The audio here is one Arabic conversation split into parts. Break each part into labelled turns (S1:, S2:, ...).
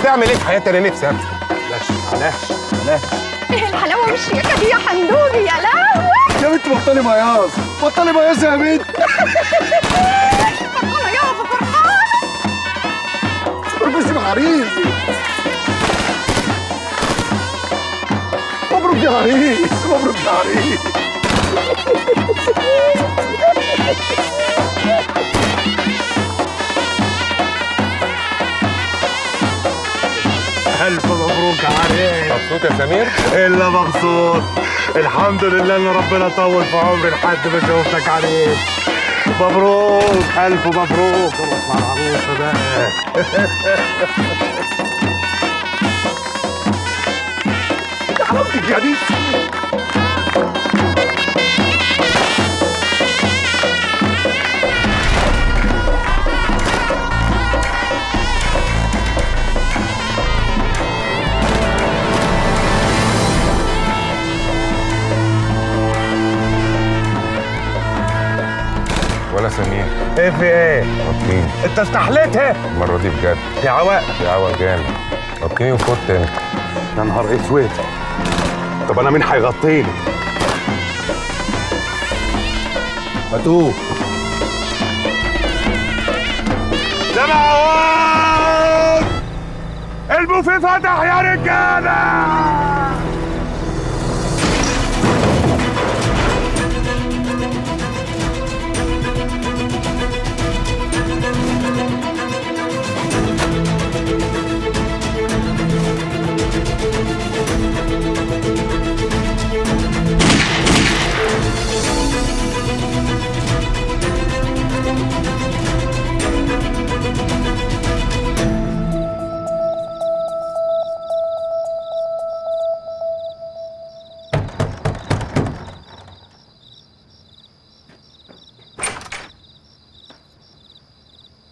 S1: بتعمل ايه في حياتي؟ انا نفسي افهم. بلاش.
S2: ايه الحلاوه والشياكه دي يا حندوبي يا لهوي.
S3: يا بنت بطلي مياص، بطلي مياص يا بنت.
S2: فرحانه يابا فرحانه.
S3: مبروك يا عريس، مبروك يا عريس، مبروك يا عريس.
S4: ألف مبروك يا عريس.
S1: مبسوط يا سمير؟
S4: إلا مبسوط. الحمد لله إن ربنا طول في عمري لحد ما شوفتك عريس. مبروك، ألف مبروك. روح مع العروسة بقى.
S3: يا حلاوتك يا عريس.
S1: ولا سمير؟
S4: إيه في إيه؟
S1: اوكي.
S4: أنت استحليتها؟
S1: المره دي بجد.
S4: يا عواء.
S1: يا عوض جامد. اوكي وفوت انت.
S4: يا نهار اسود. طب انا مين هيغطيني؟
S3: هاتوه.
S4: يا معوض! البوفيه فتح يا رجاله!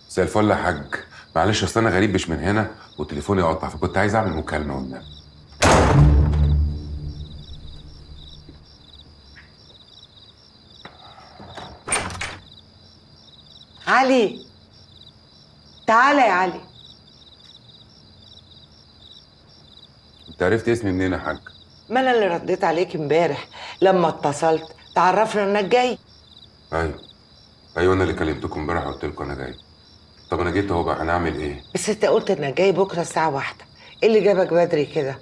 S1: زي الفل يا حاج. معلش اصل انا غريب مش من هنا وتليفوني قطع، فكنت عايز اعمل مكالمه والنبي.
S5: علي، تعالى يا علي.
S1: انت عرفت اسمي منين يا حاج؟
S5: ما انا اللي رديت عليك امبارح لما اتصلت تعرفنا انك جاي.
S1: ايوه انا اللي كلمتكم امبارح وقلت لكم انا جاي. طب انا جيت اهو بقى، هنعمل ايه؟
S5: بس انت قلت انك جاي بكره الساعه 1. ايه اللي جابك بدري كده؟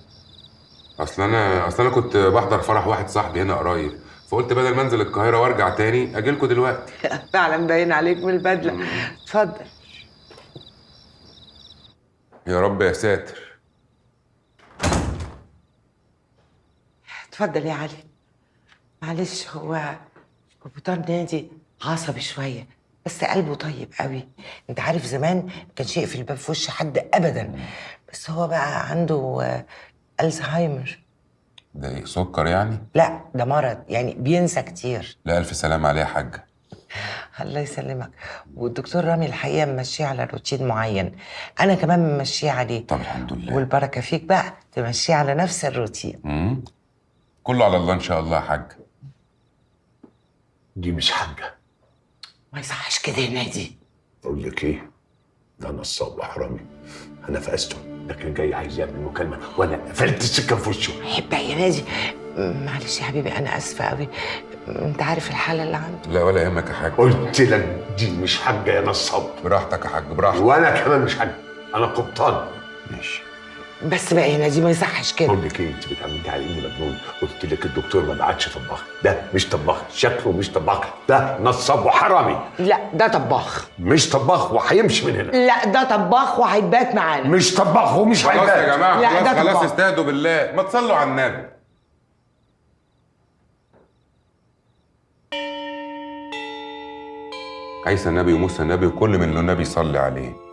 S1: اصل انا كنت بحضر فرح واحد صاحبي هنا قريب، فقلت بدل ما انزل القاهره وارجع تاني اجي لكم دلوقتي.
S5: فعلا باين عليك من البدله. اتفضل.
S1: يا رب يا ساتر.
S5: اتفضل يا علي. معلش، هو كابتن نادي عصبي شويه بس قلبه طيب قوي. انت عارف زمان ما كانش يقفل الباب في وش حد ابدا، بس هو بقى عنده الزهايمر.
S1: ده ايه، سكر يعني؟
S5: لا ده مرض، يعني بينسى كتير.
S1: لا الف سلامه عليه يا حاجه.
S5: الله يسلمك. والدكتور رامي الحقيقه ممشيه على روتين معين، انا كمان ممشيه عليه.
S1: طب الحمد لله.
S5: والبركه فيك بقى تمشيه على نفس الروتين.
S1: كله على الله ان شاء الله يا حاج.
S3: دي مش حاجه.
S5: ما يصحش كده يا نادي.
S3: اقول لك ايه، ده نصاب وحرامي. انا فقسته، ده كان جاي عايز يعمل مكالمه وانا قفلت السكه في وشه.
S5: عيب بقى يا نادي. معلش يا حبيبي انا اسفه قوي، انت عارف الحاله اللي عنده.
S1: لا ولا يهمك يا حاج.
S3: قلت لك دي مش حاجه يا نصاب.
S1: براحتك يا حاج براحتك.
S3: وانا كمان مش حاجه، انا قبطان.
S1: ماشي.
S5: بس بقى يا نادي ما يصحش كده.
S3: بقول لك ايه، انت بتعملي على اني مجنون. قلت لك الدكتور ما بعتش طباخ، ده مش طباخ، شكله مش طباخ، ده نصاب وحرامي.
S5: لا ده طباخ.
S3: مش طباخ وهيمشي من هنا.
S5: لا ده طباخ وهيبات معانا.
S3: مش طباخ ومش
S1: خلاص
S3: هيبات.
S1: يا جماعه،
S5: لا، ده
S1: خلاص
S5: طباخ.
S1: استهدوا بالله، ما تصلوا على النبي. عيسى نبي وموسى نبي وكل من له نبي يصلي عليه.